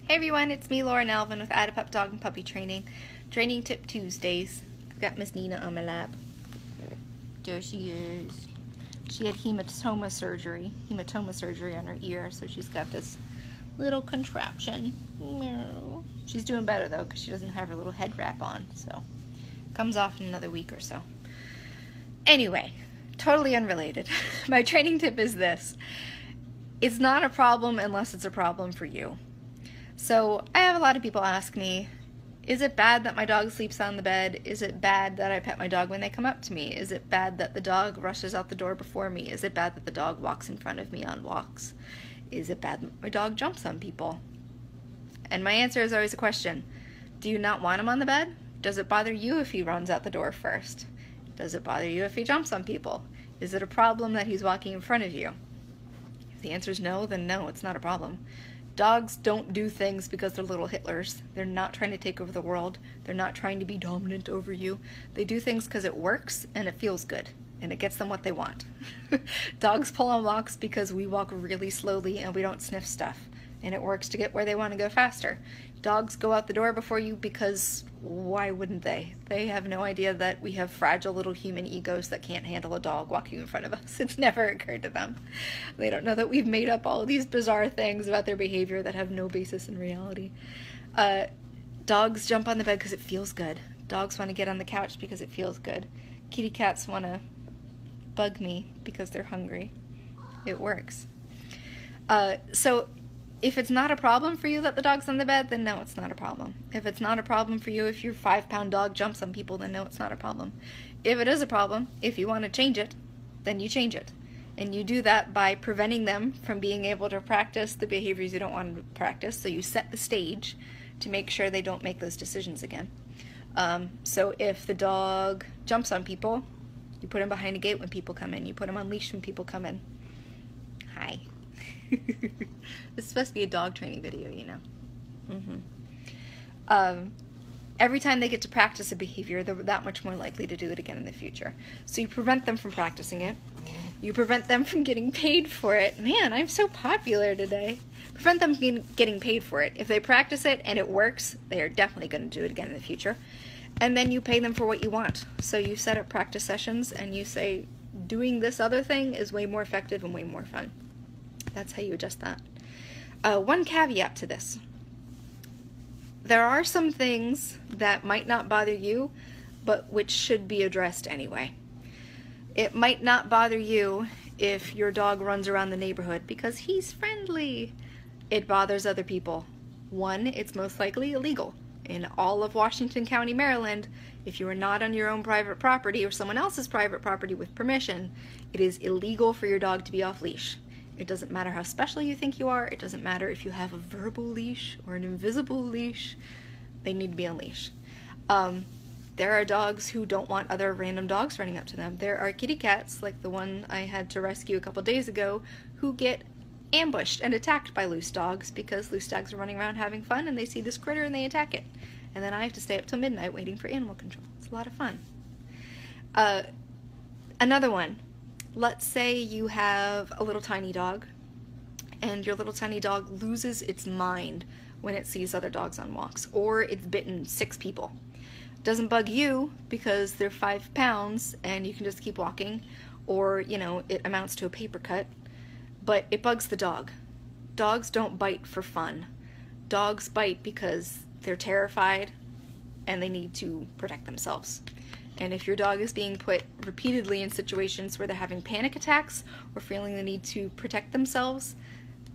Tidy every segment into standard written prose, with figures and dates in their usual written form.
Hey everyone, it's me, Lauren Alvin with Add a Pup Dog and Puppy Training. Training Tip Tuesdays. I've got Miss Nina on my lap. There she is. She had hematoma surgery on her ear, so she's got this little contraption. She's doing better though, because she doesn't have her little head wrap on, so comes off in another week or so. Anyway, totally unrelated. My training tip is this. It's not a problem unless it's a problem for you. So I have a lot of people ask me, is it bad that my dog sleeps on the bed? Is it bad that I pet my dog when they come up to me? Is it bad that the dog rushes out the door before me? Is it bad that the dog walks in front of me on walks? Is it bad that my dog jumps on people? And my answer is always a question. Do you not want him on the bed? Does it bother you if he runs out the door first? Does it bother you if he jumps on people? Is it a problem that he's walking in front of you? If the answer is no, then no, it's not a problem. Dogs don't do things because they're little Hitlers. They're not trying to take over the world. They're not trying to be dominant over you. They do things because it works and it feels good and it gets them what they want. Dogs pull on walks because we walk really slowly and we don't sniff stuff, and it works to get where they want to go faster. Dogs go out the door before you because why wouldn't they? They have no idea that we have fragile little human egos that can't handle a dog walking in front of us. It's never occurred to them. They don't know that we've made up all of these bizarre things about their behavior that have no basis in reality. Dogs jump on the bed because it feels good. Dogs want to get on the couch because it feels good. Kitty cats want to bug me because they're hungry. It works. So if it's not a problem for you that the dog's on the bed, then no, it's not a problem. If it's not a problem for you if your 5-pound dog jumps on people, then no, it's not a problem. If it is a problem, if you want to change it, then you change it. And you do that by preventing them from being able to practice the behaviors you don't want them to practice, so you set the stage to make sure they don't make those decisions again. So if the dog jumps on people, you put him behind a gate when people come in. You put him on leash when people come in. Hi. This is supposed to be a dog training video, you know. Every time they get to practice a behavior, they're that much more likely to do it again in the future. So you prevent them from practicing it. You prevent them from getting paid for it. Man, I'm so popular today. Prevent them from getting paid for it. If they practice it and it works, they are definitely going to do it again in the future. And then you pay them for what you want. So you set up practice sessions and you say, doing this other thing is way more effective and way more fun. That's how you adjust that. One caveat to this. There are some things that might not bother you, but which should be addressed anyway. It might not bother you if your dog runs around the neighborhood because he's friendly. It bothers other people. One, it's most likely illegal. In all of Washington County, Maryland, if you are not on your own private property or someone else's private property with permission, it is illegal for your dog to be off leash. It doesn't matter how special you think you are. It doesn't matter if you have a verbal leash or an invisible leash. They need to be on leash. There are dogs who don't want other random dogs running up to them. There are kitty cats, like the one I had to rescue a couple days ago, who get ambushed and attacked by loose dogs because loose dogs are running around having fun and they see this critter and they attack it. And then I have to stay up till midnight waiting for animal control. It's a lot of fun. Another one. Let's say you have a little tiny dog and your little tiny dog loses its mind when it sees other dogs on walks, or it's bitten 6 people. It doesn't bug you because they're 5 pounds and you can just keep walking, or, you know, it amounts to a paper cut, but it bugs the dog. Dogs don't bite for fun. Dogs bite because they're terrified and they need to protect themselves. And if your dog is being put repeatedly in situations where they're having panic attacks or feeling the need to protect themselves,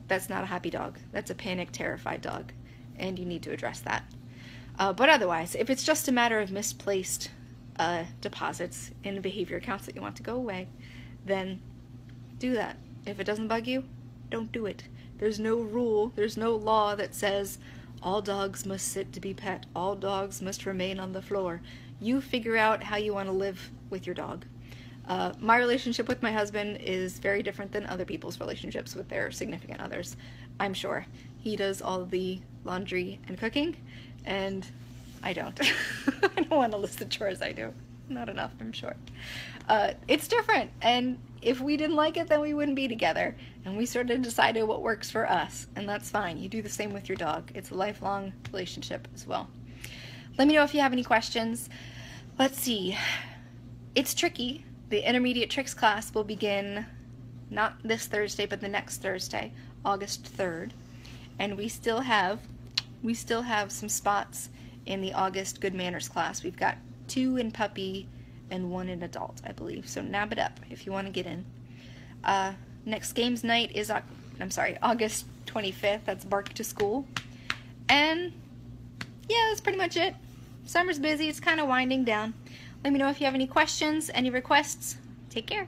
that's not a happy dog. That's a panic, terrified dog, and you need to address that. But otherwise, if it's just a matter of misplaced deposits in behavior accounts that you want to go away, then do that. If it doesn't bug you, don't do it. There's no rule, there's no law that says all dogs must sit to be pet, all dogs must remain on the floor. You figure out how you want to live with your dog. My relationship with my husband is very different than other people's relationships with their significant others, I'm sure. He does all the laundry and cooking, and I don't. I don't want to list the chores I do. Not enough, I'm sure. It's different, and if we didn't like it, then we wouldn't be together. And we sort of decided what works for us, and that's fine. You do the same with your dog. It's a lifelong relationship as well. Let me know if you have any questions. Let's see. It's tricky. The intermediate tricks class will begin not this Thursday, but the next Thursday, August 3rd. And we still have some spots in the August Good Manners class. We've got 2 in puppy and 1 in adult, I believe. So nab it up if you want to get in. Next games night is August 25th. That's Bark to School. And yeah, that's pretty much it. Summer's busy. It's kind of winding down. Let me know if you have any questions, any requests. Take care.